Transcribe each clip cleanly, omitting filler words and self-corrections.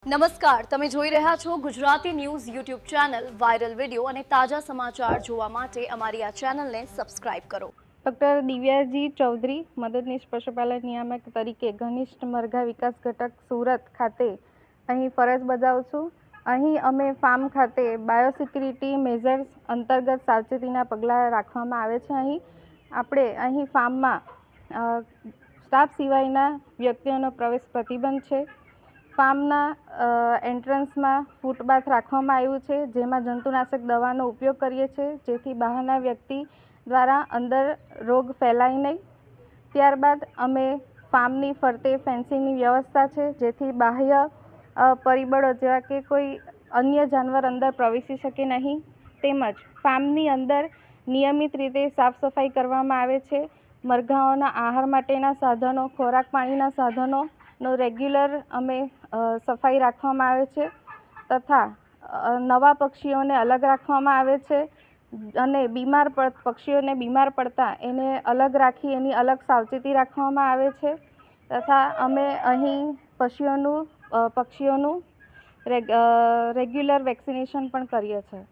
નમસ્કાર, તમે જોઈ રહ્યા છો Gujarati news YouTube channel. Viral video અને તાજા સમાચાર જોવા માટે અમારી આ ચેનલને સબસ્ક્રાઇબ કરો. ડૉક્ટર દિવ્યાજી ચૌધરી, મદદનીશ પશુપાલન નિયામક તરીકે ઘનિષ્ઠ મરઘા વિકાસ ઘટક સુરત ખાતે અહીં ફરજ બજાવું છું. અહીં અમે ફાર્મ ખાતે બાયોસિક્યુરિટી મેઝર્સ અંતર્ગત સાવચેતીના પગલાં રાખવામાં આવે છે. અહીં ફાર્મમાં સ્ટાફ સિવાયના વ્યક્તિઓનો પ્રવેશ પ્રતિબંધ છે. ફાર્મના એન્ટ્રન્સમાં ફૂટબાથ રાખવામાં આવ્યું છે, જેમાં જંતુનાશક દવાનો ઉપયોગ કરીએ છીએ, જેથી બહારના વ્યક્તિ દ્વારા અંદર રોગ ફેલાય નહીં. ત્યારબાદ અમે ફાર્મની ફરતે ફેન્સિંગની વ્યવસ્થા છે, જેથી બાહ્ય પરિબળો જેવા કે કોઈ અન્ય જાનવર અંદર પ્રવેશી શકે નહીં. તેમજ ફાર્મની અંદર નિયમિત રીતે સાફ સફાઈ કરવામાં આવે છે. મરઘાઓના આહાર માટેના સાધનો, ખોરાક પાણીના સાધનોનો રેગ્યુલર અમે સફાઈ રાખવામાં આવે છે તથા નવા પક્ષીઓને અલગ રાખવામાં આવે છે અને પક્ષીઓને બીમાર પડતા એને અલગ રાખી એની અલગ સાવચેતી રાખવામાં આવે છે તથા અમે અહીં પક્ષીઓનું રેગ્યુલર વેક્સિનેશન પણ કરીએ છીએ.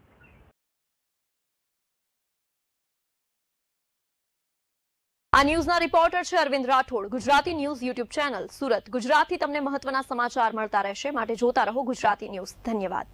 આ ન્યૂઝના રિપોર્ટર છે Arvind Rathod. Gujarati news YouTube channel Surat. ગુજરાતથી તમને મહત્વના સમાચાર મળતા રહેશે, માટે જોતા રહો ગુજરાતી ન્યૂઝ. ધન્યવાદ.